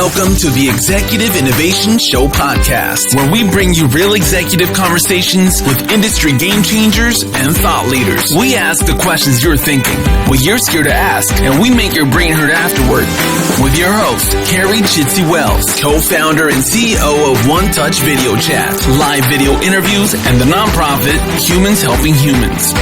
Welcome to the Executive Innovation Show podcast, where we bring you real executive conversations with industry game changers and thought leaders. We ask the questions you're thinking, what you're scared to ask, and we make your brain hurt afterward. With your host, Carrie Chitsey, co-founder and CEO of One Touch Video Chat, live video interviews, and the nonprofit Humans Helping Humans.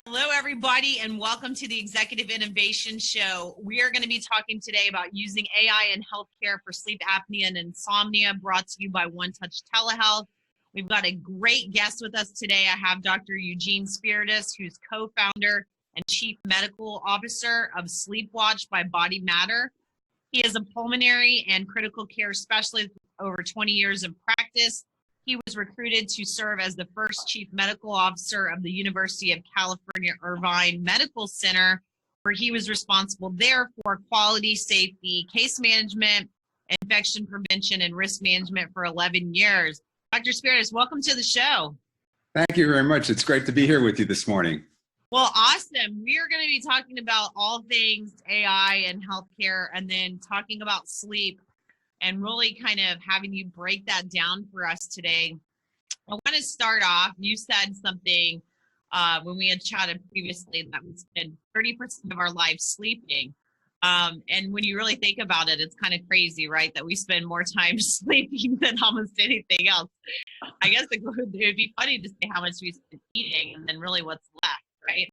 Hello, everybody, and welcome to the Executive Innovation Show. We are going to be talking today about using AI in healthcare for sleep apnea and insomnia, brought to you by One Touch Telehealth. We've got a great guest with us today. I have Dr. Eugene Spiritus, who's co-founder and chief medical officer of SleepWatch by BodyMatter. He is a pulmonary and critical care specialist with over 20 years of practice. He was recruited to serve as the first chief medical officer of the University of California, Irvine Medical Center, where he was responsible there for quality, safety, case management, infection prevention, and risk management for 11 years. Dr. Spiritus, welcome to the show. Thank you very much. It's great to be here with you this morning. Well, awesome. We are going to be talking about all things AI and healthcare, and then talking about sleep, and really kind of having you break that down for us today. I want to start off, you said something when we had chatted previously that we spend 30% of our lives sleeping. And when you really think about it, it's kind of crazy, right? That we spend more time sleeping than almost anything else. I guess it would be funny to say how much we spend eating and then really what's left, right?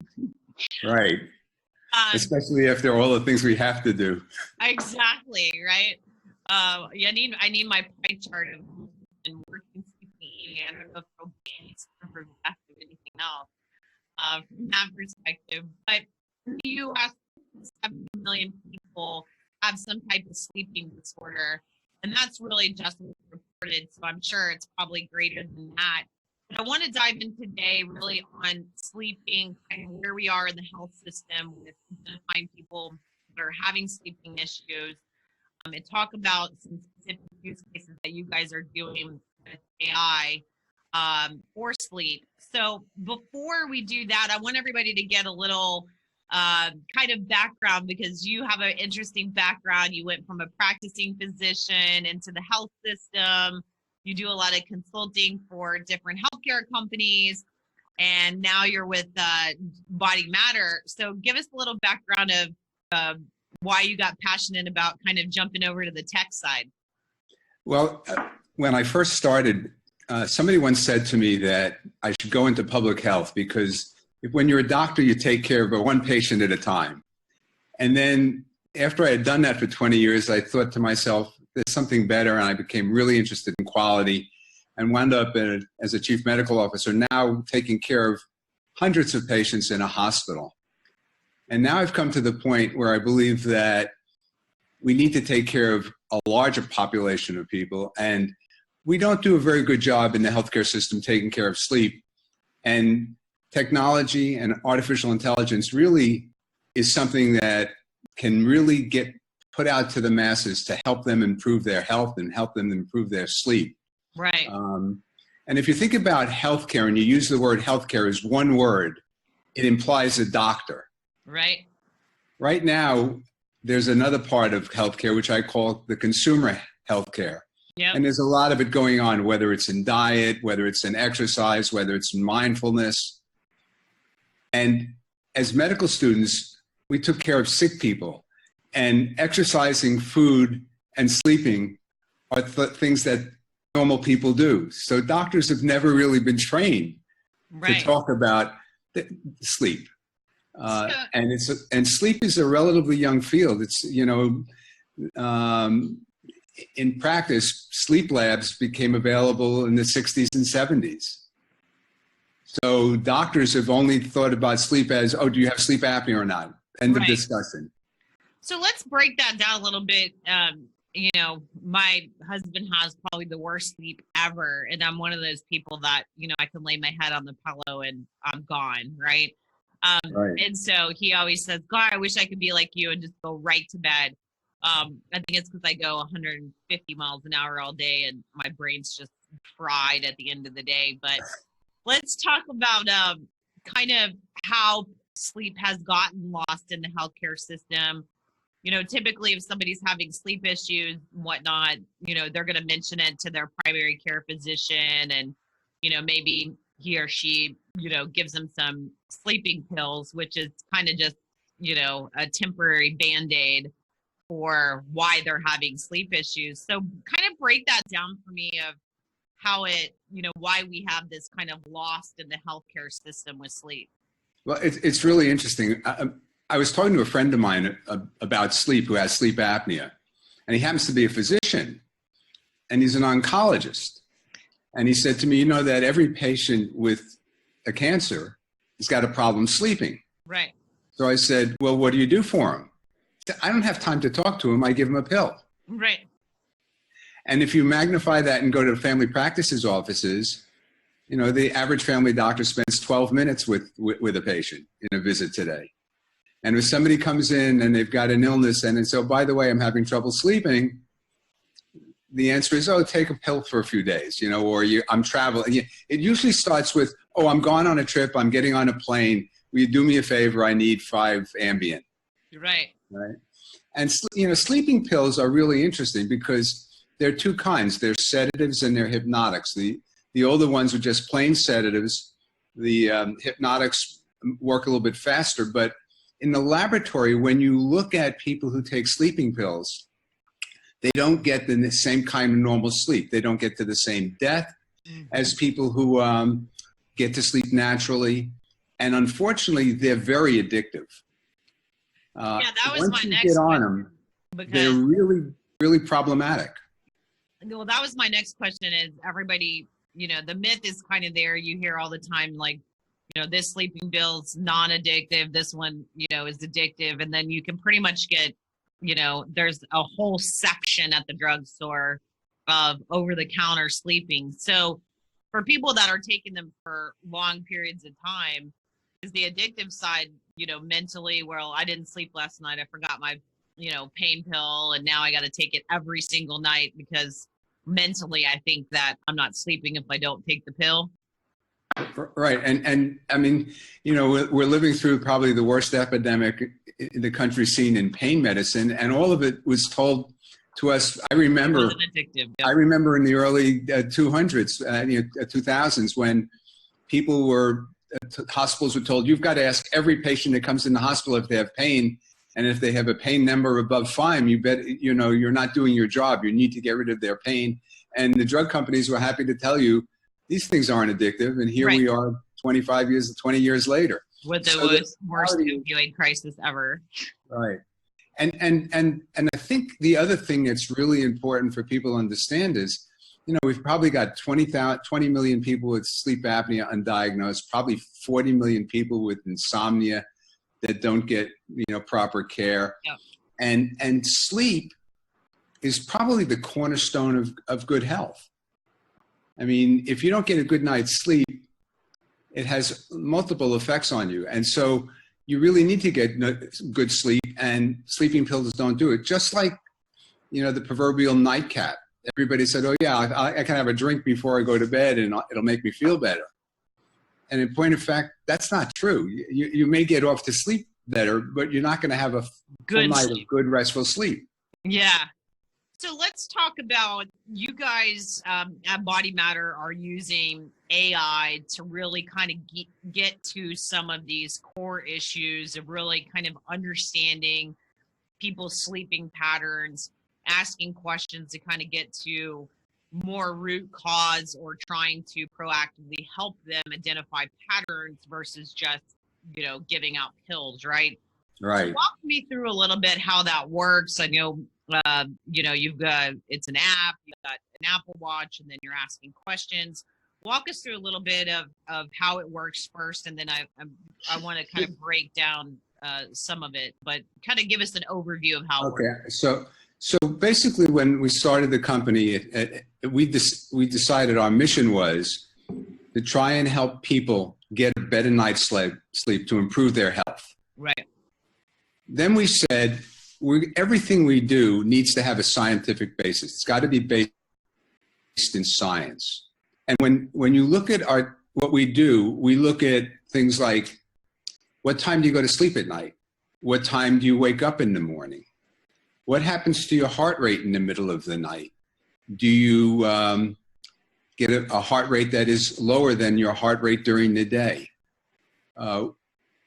Right. Especially after all the things we have to do. Exactly, right? I need my pie chart of and working, sleeping, eating. I don't know if it'll be any sort of effective anything else from that perspective. But in the U.S., 7 million people have some type of sleeping disorder, and that's really just what's reported. So I'm sure it's probably greater than that. But I want to dive in today really on sleeping, kind of where we are in the health system with identifying people that are having sleeping issues. And talk about some specific use cases that you guys are doing with AI for sleep. So before we do that, I want everybody to get a little kind of background, because you have an interesting background. You went from a practicing physician into the health system. You do a lot of consulting for different healthcare companies, and now you're with BodyMatter. So give us a little background of why you got passionate about kind of jumping over to the tech side. Well, when I first started, somebody once said to me that I should go into public health because when you're a doctor, you take care of one patient at a time. And then after I had done that for 20 years, I thought to myself, there's something better. And I became really interested in quality and wound up as a chief medical officer, now taking care of hundreds of patients in a hospital. And now I've come to the point where I believe that we need to take care of a larger population of people, and we don't do a very good job in the healthcare system taking care of sleep. And technology and artificial intelligence really is something that can really get put out to the masses to help them improve their health and help them improve their sleep. Right. And if you think about healthcare and you use the word healthcare as one word, it implies a doctor. Right. Right now, there's another part of healthcare, which I call the consumer healthcare. Yep. And there's a lot of it going on, whether it's in diet, whether it's in exercise, whether it's in mindfulness. And as medical students, we took care of sick people. And exercising, food, and sleeping are things that normal people do. So doctors have never really been trained to talk about sleep. And sleep is a relatively young field. It's, in practice, sleep labs became available in the 60s and 70s. So doctors have only thought about sleep as, oh, do you have sleep apnea or not? End of discussion. So let's break that down a little bit. My husband has probably the worst sleep ever. And I'm one of those people that, I can lay my head on the pillow and I'm gone, right? And so he always says, God, I wish I could be like you and just go right to bed. I think it's because I go 150 miles an hour all day and my brain's just fried at the end of the day. But let's talk about kind of how sleep has gotten lost in the healthcare system. You know, typically if somebody's having sleep issues and whatnot, you know, they're going to mention it to their primary care physician, and, you know, maybe he or she, you know, gives them some sleeping pills, which is kind of just, you know, a temporary Band-Aid for why they're having sleep issues. So kind of break that down for me of how it, you know, why we have this kind of lost in the healthcare system with sleep. Well, it's really interesting. I was talking to a friend of mine about sleep who has sleep apnea, and he happens to be a physician, and he's an oncologist. And he said to me, you know, that every patient with a cancer has got a problem sleeping. Right. So I said, well, what do you do for him? He said, I don't have time to talk to him. I give him a pill. Right. And if you magnify that and go to family practices offices, you know, the average family doctor spends 12 minutes with a patient in a visit today. And if somebody comes in and they've got an illness and it's, oh, by the way, I'm having trouble sleeping, the answer is, oh, take a pill for a few days, you know, or I'm traveling. It usually starts with, oh, I'm gone on a trip, I'm getting on a plane. Will you do me a favor? I need 5 Ambien. Right. Right. And, you know, sleeping pills are really interesting because there are 2 kinds. There's sedatives and they're hypnotics. The older ones are just plain sedatives. The hypnotics work a little bit faster. But in the laboratory, when you look at people who take sleeping pills, they don't get the same kind of normal sleep. They don't get to the same depth as people who get to sleep naturally. And unfortunately, they're very addictive. Yeah, that was once my you next get on question, them, because they're really, really problematic. well, that was my next question is everybody, you know, the myth is kind of there. You hear all the time, like, you know, this sleeping pill's non-addictive, this one, you know, is addictive. And then you can pretty much get, you know, there's a whole section at the drugstore of over-the-counter sleeping. So for people that are taking them for long periods of time, is the addictive side, you know, mentally, well, I didn't sleep last night, I forgot my, you know, pain pill, and now I got to take it every single night because mentally I think that I'm not sleeping if I don't take the pill. Right. And I mean, you know, we're living through probably the worst epidemic the country's seen in pain medicine, and all of it was told to us. I remember addictive. Yep. I remember in the early 2000s when people were, hospitals were told, you've got to ask every patient that comes in the hospital if they have pain. And if they have a pain number above 5, you bet, you know, you're not doing your job. You need to get rid of their pain. And the drug companies were happy to tell you these things aren't addictive. And here we are 20 years later. With the worst opioid crisis ever. Right. And I think the other thing that's really important for people to understand is, you know, we've probably got 20 million people with sleep apnea undiagnosed, probably 40 million people with insomnia that don't get, you know, proper care. Yep. And sleep is probably the cornerstone of good health. I mean, if you don't get a good night's sleep, it has multiple effects on you. And so you really need to get good sleep, and sleeping pills don't do it. Just like, you know, the proverbial nightcap. Everybody said, oh yeah, I can have a drink before I go to bed and it'll make me feel better. And in point of fact, that's not true. You may get off to sleep better, but you're not going to have a full night of good, restful sleep. Yeah. So let's talk about, you guys at BodyMatter are using AI to really kind of get to some of these core issues of really kind of understanding people's sleeping patterns, asking questions to kind of get to more root cause, or trying to proactively help them identify patterns versus just, you know, giving out pills, right? Right. So walk me through a little bit how that works. I know, you know, you've got, it's an app, you've got an Apple Watch, and then you're asking questions. Walk us through a little bit of how it works first, and then I want to kind of break down some of it, but kind of give us an overview of how it works. So basically, when we started the company, we decided our mission was to try and help people get a better night's sleep to improve their health. Right. Then we said, everything we do needs to have a scientific basis. It's got to be based in science. And when you look at what we do, we look at things like What time do you go to sleep at night? What time do you wake up in the morning? What happens to your heart rate in the middle of the night? Do you get a heart rate that is lower than your heart rate during the day? Do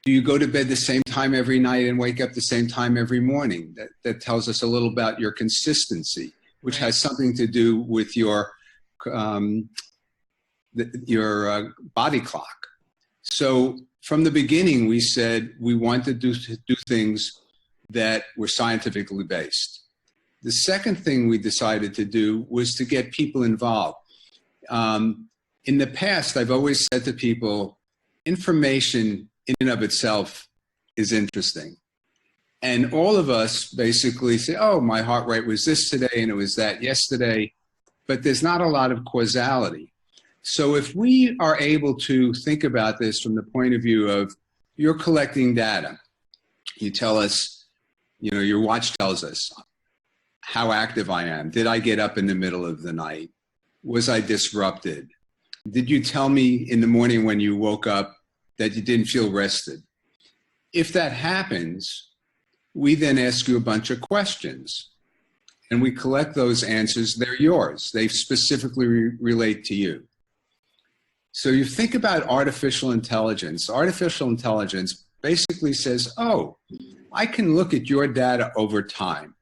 you go to bed the same time every night and wake up the same time every morning? That tells us a little about your consistency, which has something to do with your body clock. So from the beginning, we said we wanted to do things that were scientifically based. The second thing we decided to do was to get people involved. In the past, I've always said to people, information in and of itself is interesting. And all of us basically say, oh, my heart rate was this today and it was that yesterday, but there's not a lot of causality. So if we are able to think about this from the point of view of you're collecting data, you tell us, you know, your watch tells us how active I am. Did I get up in the middle of the night? Was I disrupted? Did you tell me in the morning when you woke up that you didn't feel rested? If that happens, we then ask you a bunch of questions and we collect those answers. They're yours. They specifically relate to you. So you think about artificial intelligence. Artificial intelligence basically says, oh, I can look at your data over time.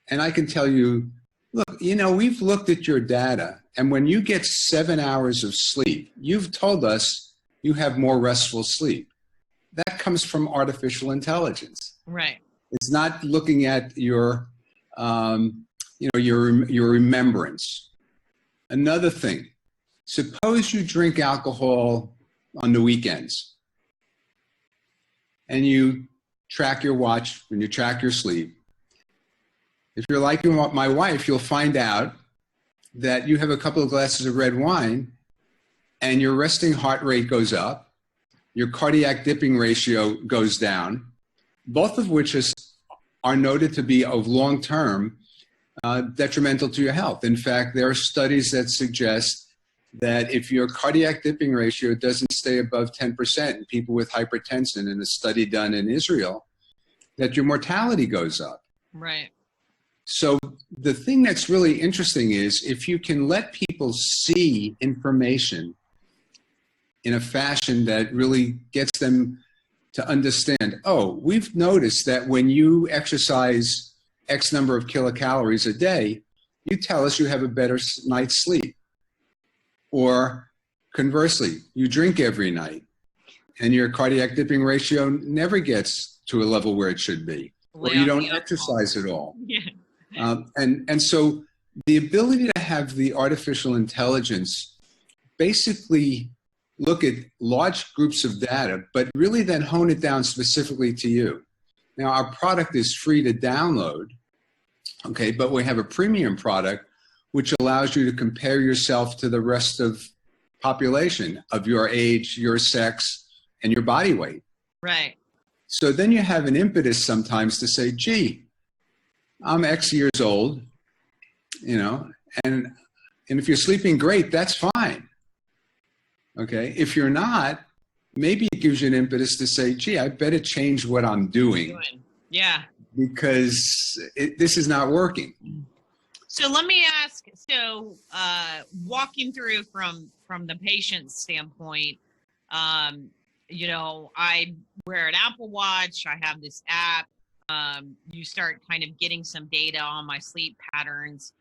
And I can tell you, look, you know, we've looked at your data, and when you get 7 hours of sleep, you've told us you have more restful sleep. That comes from artificial intelligence. Right. It's not looking at your, your remembrance. Another thing, suppose you drink alcohol on the weekends, and you track your watch and you track your sleep. If you're like my wife, you'll find out that you have a couple of glasses of red wine and your resting heart rate goes up, your cardiac dipping ratio goes down, both of which are noted to be of long-term detrimental to your health. In fact, there are studies that suggest that if your cardiac dipping ratio doesn't stay above 10% in people with hypertension, in a study done in Israel, that your mortality goes up. Right. So the thing that's really interesting is if you can let people see information in a fashion that really gets them to understand, oh, we've noticed that when you exercise X number of kilocalories a day, you tell us you have a better night's sleep. Or conversely, you drink every night and your cardiac dipping ratio never gets to a level where it should be. Or you don't exercise at all. Yeah. And so the ability to have the artificial intelligence basically look at large groups of data, but really then hone it down specifically to you. Now, our product is free to download, okay, but we have a premium product which allows you to compare yourself to the rest of population of your age, your sex, and your body weight. Right. So then you have an impetus sometimes to say, gee, I'm X years old, you know, and if you're sleeping great, that's fine. Okay. If you're not, maybe it gives you an impetus to say, gee, I better change what I'm doing. Yeah. Because this is not working. So let me ask, walking through from the patient's standpoint, you know, I wear an Apple Watch, I have this app, you start kind of getting some data on my sleep patterns.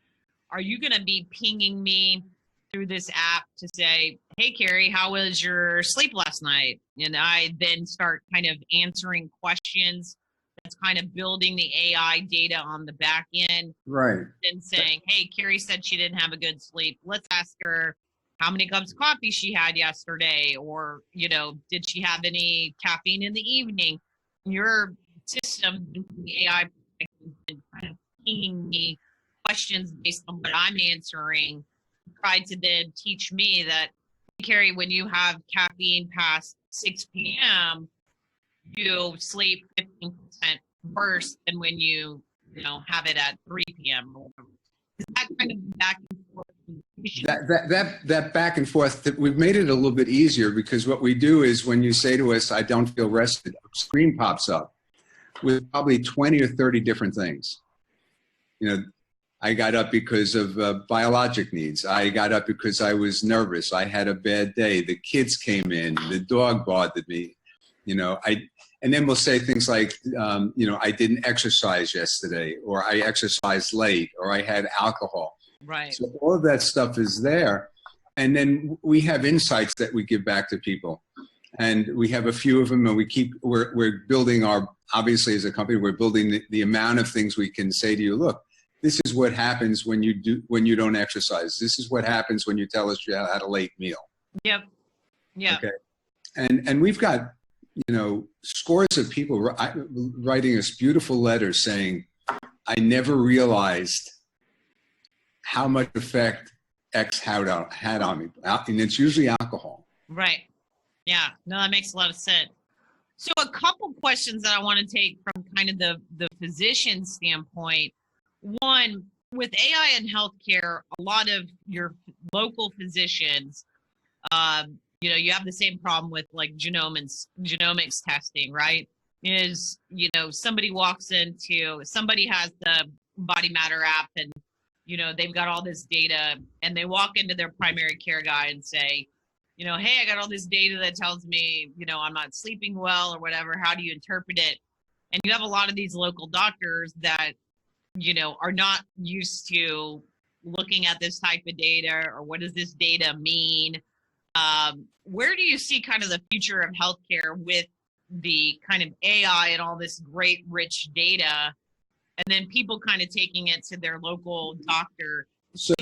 Are you going to be pinging me through this app to say, hey, Carrie, how was your sleep last night? And I then start kind of answering questions. That's kind of building the AI data on the back end. Right. And saying, hey, Carrie said she didn't have a good sleep. Let's ask her how many cups of coffee she had yesterday, or, you know, did she have any caffeine in the evening? Your system, the AI, kind of pinging me questions based on what I'm answering, tried to then teach me that, Carrie, when you have caffeine past 6 p.m., you sleep 15% worse than when you have it at 3 p.m. Is that kind of back and forth that back and forth, we've made it a little bit easier, because what we do is when you say to us, I don't feel rested, a screen pops up with probably 20 or 30 different things. You know, I got up because of biologic needs. I got up because I was nervous. I had a bad day. The kids came in. The dog bothered me. You know, and then we'll say things like, you know, I didn't exercise yesterday, or I exercised late, or I had alcohol. Right. So all of that stuff is there. And then we have insights that we give back to people. And we have a few of them, and we're building obviously as a company, we're building the amount of things we can say to you. Look, this is what happens when you don't exercise. This is what happens when you tell us you had a late meal. Yep. Yeah. Okay. And we've got, you know, scores of people writing us beautiful letters saying, I never realized how much effect X had on me. And it's usually alcohol. Right. Yeah. No, that makes a lot of sense. So a couple questions that I want to take from kind of the physician standpoint. One, with AI in healthcare, a lot of your local physicians, you know, you have the same problem with like genomics testing, right? Is, you know, somebody has the BodyMatter app, and, you know, they've got all this data, and they walk into their primary care guy and say, you know, hey, I got all this data that tells me, you know, I'm not sleeping well or whatever. How do you interpret it? And you have a lot of these local doctors that, you know, are not used to looking at this type of data, or what does this data mean? Where do you see kind of the future of healthcare with the kind of AI and all this great rich data, and then people kind of taking it to their local doctor? So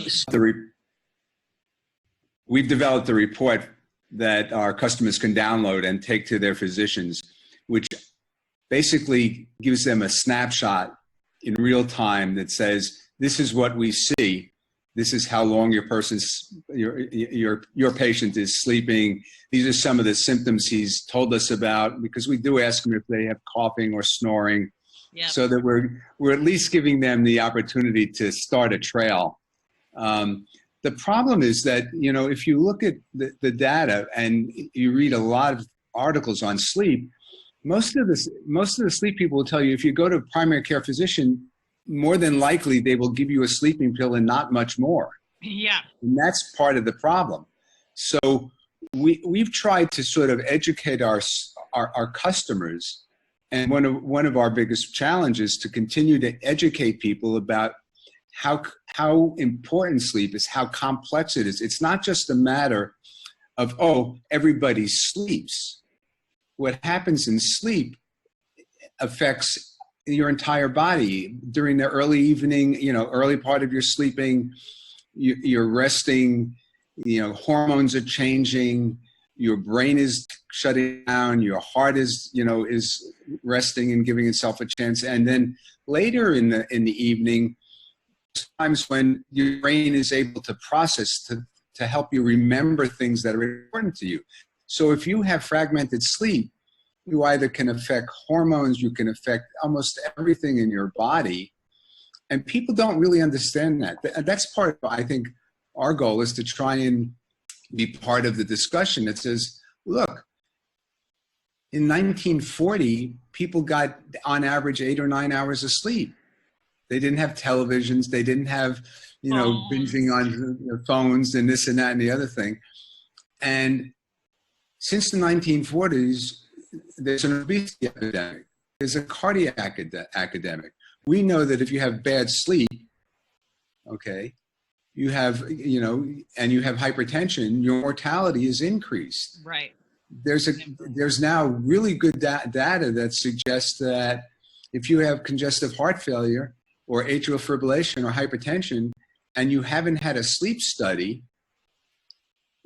we've developed a report that our customers can download and take to their physicians, which basically gives them a snapshot in real time that says, this is what we see. This is how long your patient is sleeping. These are some of the symptoms he's told us about, because we do ask them if they have coughing or snoring. Yep. So that we're at least giving them the opportunity to start a trail. The problem is that, you know, if you look at the data and you read a lot of articles on sleep, most of the sleep people will tell you, if you go to a primary care physician, more than likely they will give you a sleeping pill and not much more. Yeah. And that's part of the problem. So we've tried to sort of educate our customers, and one of our biggest challenges to continue to educate people about how important sleep is, how complex it is. It's not just a matter of, oh, everybody sleeps. What happens in sleep affects your entire body. During the early evening, you know, early part of your sleeping, you're resting, you know, hormones are changing, your brain is shutting down, your heart is, you know, is resting and giving itself a chance. And then later in the evening, times when your brain is able to process, to help you remember things that are important to you. So if you have fragmented sleep, you either can affect hormones, you can affect almost everything in your body. And people don't really understand that. That's part of, I think, our goal is to try and be part of the discussion that says, look, in 1940, people got on average 8 or 9 hours of sleep. They didn't have televisions. They didn't have, you know, binging on their phones and this and that and the other thing. And since the 1940s, there's an obesity epidemic. There's a cardiac epidemic. We know that if you have bad sleep, okay, you have, you know, and you have hypertension, your mortality is increased. Right. There's now really good data that suggests that if you have congestive heart failure or atrial fibrillation or hypertension, and you haven't had a sleep study,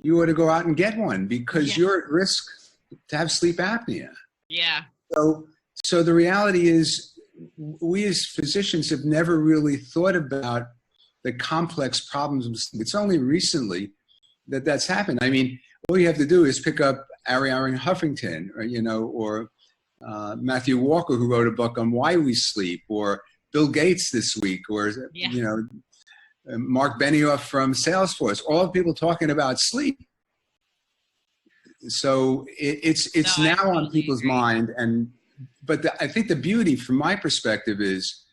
you ought to go out and get one, because you're at risk to have sleep apnea. Yeah. So the reality is, we as physicians have never really thought about the complex problems of sleep. It's only recently that that's happened. I mean, all you have to do is pick up Ariana Huffington, or, you know, or Matthew Walker, who wrote a book on why we sleep, or Bill Gates this week, or, you know, Mark Benioff from Salesforce, all the people talking about sleep. So it's now on people's mind. But I think the beauty from my perspective is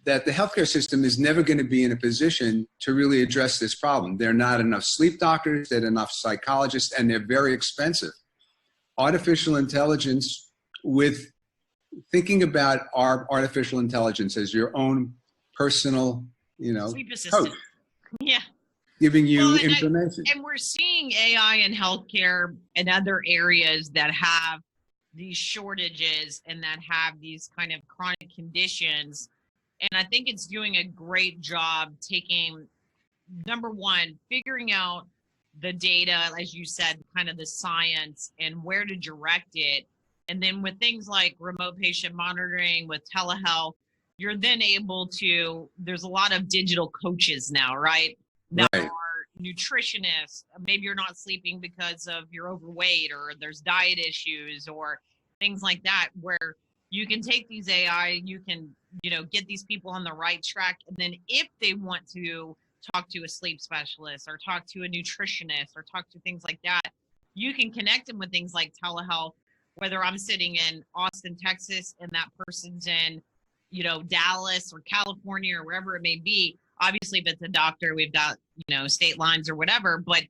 that the healthcare system is never going to be in a position to really address this problem. There are not enough sleep doctors, there are enough psychologists, and they're very expensive. Artificial intelligence, with thinking about our artificial intelligence as your own personal, sleep assistant. coach. Yeah. Giving you information. And we're seeing AI in healthcare and other areas that have these shortages and that have these kind of chronic conditions. And I think it's doing a great job taking, number one, figuring out the data, as you said, kind of the science and where to direct it. And then with things like remote patient monitoring, with telehealth, you're then able to, there's a lot of digital coaches now, right? That are nutritionists. Maybe you're not sleeping because of you're overweight, or there's diet issues or things like that, where you can take these AI, you can, get these people on the right track. And then if they want to talk to a sleep specialist or talk to a nutritionist or talk to things like that, you can connect them with things like telehealth, whether I'm sitting in Austin, Texas, and that person's in, Dallas or California or wherever it may be. Obviously, if it's a doctor, we've got, state lines or whatever, but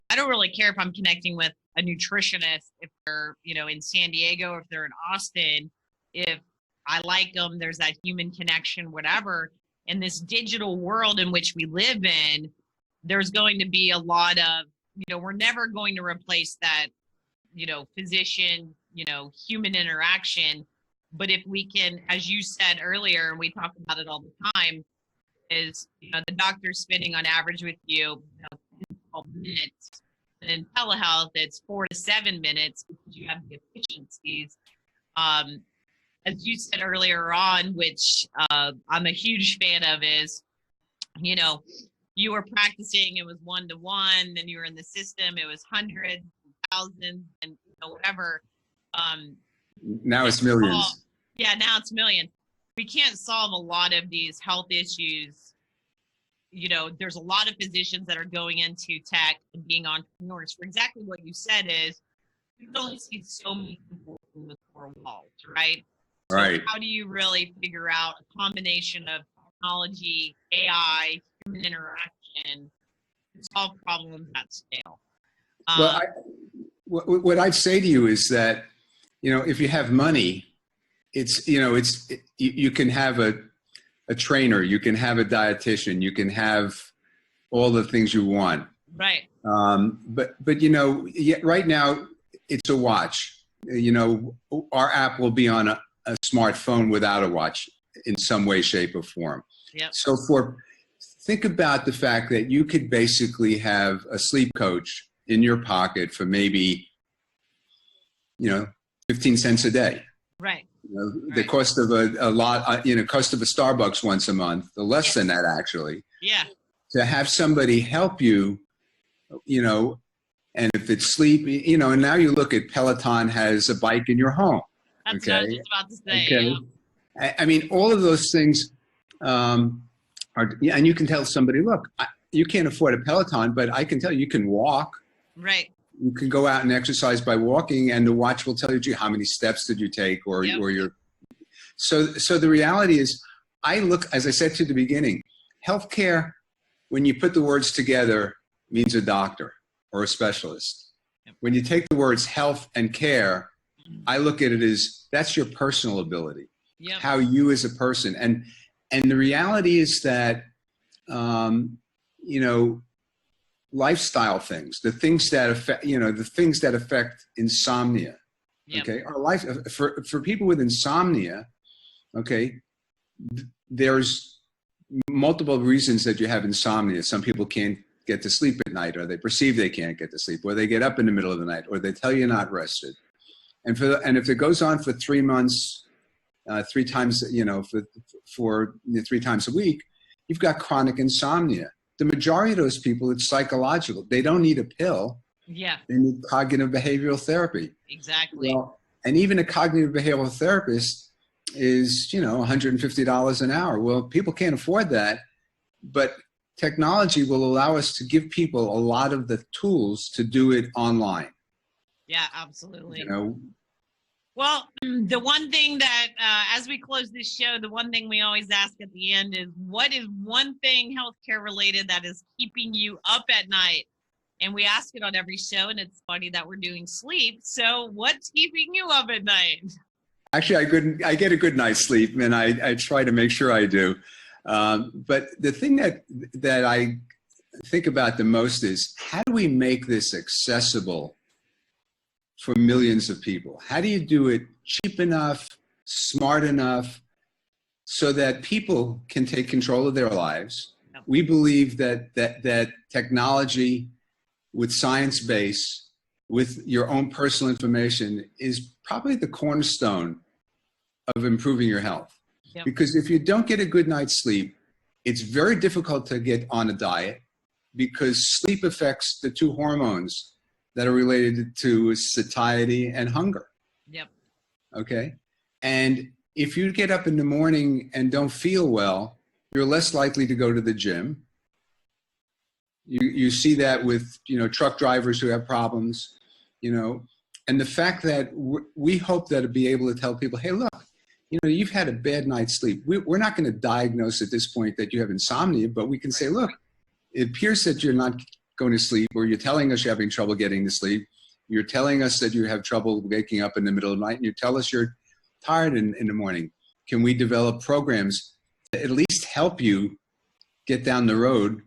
I don't really care if I'm connecting with a nutritionist, if they're, in San Diego, if they're in Austin, if I like them, there's that human connection, whatever. In this digital world in which we live in, there's going to be a lot of, we're never going to replace that, physician, human interaction. But if we can, as you said earlier, and we talk about it all the time, is, the doctor's spending on average with you, 12 minutes. And in telehealth, it's 4 to 7 minutes because you have the efficiencies. As you said earlier on, which I'm a huge fan of, is, you were practicing, it was 1-to-1, then you were in the system, it was hundreds, thousands, and whatever. Now it's millions. Now it's millions. We can't solve a lot of these health issues. There's a lot of physicians that are going into tech and being entrepreneurs. For exactly what you said is, you can only see so many people in the four walls, right? Right. So how do you really figure out a combination of technology, AI, human interaction to solve problems at scale? Well, what I'd say to you is that, if you have money, you can have a trainer, you can have a dietitian, you can have all the things you want. Right. But right now it's a watch. Our app will be on a smartphone without a watch in some way, shape, or form. Yep. So think about the fact that you could basically have a sleep coach in your pocket for maybe, 15 cents a day. Right. The cost of cost of a Starbucks once a month, or less than that actually. Yeah. To have somebody help you, and if it's sleep, and now you look at Peloton has a bike in your home. That's what I was just about to say. Okay. Yeah. I mean, all of those things and you can tell somebody, look, you can't afford a Peloton, but I can tell you can walk. Right. You can go out and exercise by walking, and the watch will tell you, gee, how many steps did you take, or your. So the reality is, as I said to the beginning, healthcare, when you put the words together, means a doctor or a specialist. Yep. When you take the words health and care, I look at it as that's your personal ability, how you as a person. And the reality is that, lifestyle things, the things that affect insomnia. Yep. Okay. Our life for people with insomnia. Okay. There's multiple reasons that you have insomnia. Some people can't get to sleep at night, or they perceive they can't get to sleep, or they get up in the middle of the night, or they tell you you're not rested. And if it goes on for 3 months, 3 times, for 3 times a week, you've got chronic insomnia. The majority of those people, it's psychological. They don't need a pill. Yeah. They need cognitive behavioral therapy. Exactly. Well, and even a cognitive behavioral therapist is, $150 an hour. Well, people can't afford that. But technology will allow us to give people a lot of the tools to do it online. Yeah, absolutely. You know, well, the one thing that, as we close this show, the one thing we always ask at the end is, what is one thing healthcare related that is keeping you up at night? And we ask it on every show, and it's funny that we're doing sleep. So what's keeping you up at night? Actually, I get a good night's sleep, and I try to make sure I do. But the thing that I think about the most is, how do we make this accessible for millions of people? How do you do it cheap enough, smart enough, so that people can take control of their lives? Yep. We believe that technology with science base, with your own personal information, is probably the cornerstone of improving your health. Yep. Because if you don't get a good night's sleep, it's very difficult to get on a diet, because sleep affects the two hormones that are related to satiety and hunger. Yep. Okay. And if you get up in the morning and don't feel well, you're less likely to go to the gym. You see that with, truck drivers who have problems, and the fact that we hope that it'll be able to tell people, hey, look, you've had a bad night's sleep. We're not going to diagnose at this point that you have insomnia, but we can say, look, it appears that you're not going to sleep, or you're telling us you're having trouble getting to sleep. You're telling us that you have trouble waking up in the middle of the night, and you tell us you're tired in the morning. Can we develop programs that at least help you get down the road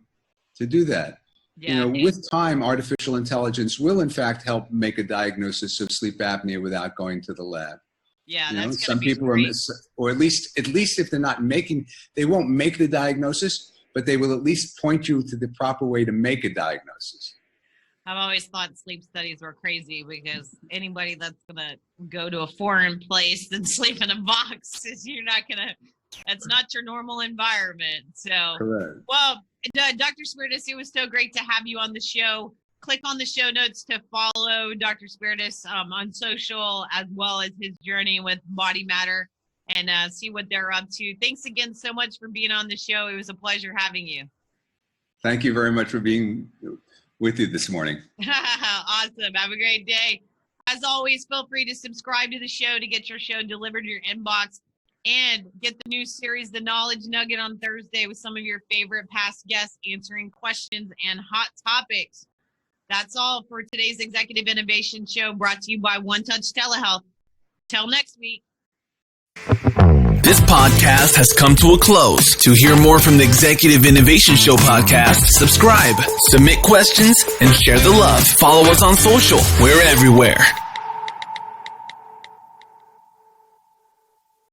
to do that? Yeah, with time, artificial intelligence will in fact help make a diagnosis of sleep apnea without going to the lab. Yeah, that's some people are, or at least if they're not they won't make the diagnosis, but they will at least point you to the proper way to make a diagnosis. I've always thought sleep studies were crazy, because anybody that's going to go to a foreign place and sleep in a box, that's not your normal environment. So, correct. Well, Dr. Spiritus, it was so great to have you on the show. Click on the show notes to follow Dr. Spiritus on social, as well as his journey with BodyMatter, and see what they're up to. Thanks again so much for being on the show. It was a pleasure having you. Thank you very much for being with you this morning. Awesome. Have a great day. As always, feel free to subscribe to the show to get your show delivered to your inbox, and get the new series, The Knowledge Nugget, on Thursday with some of your favorite past guests answering questions and hot topics. That's all for today's Executive Innovation Show, brought to you by One Touch Telehealth. Till next week. This podcast has come to a close. To hear more from the Executive Innovation Show podcast, subscribe, submit questions, and share the love. Follow us on social. We're everywhere.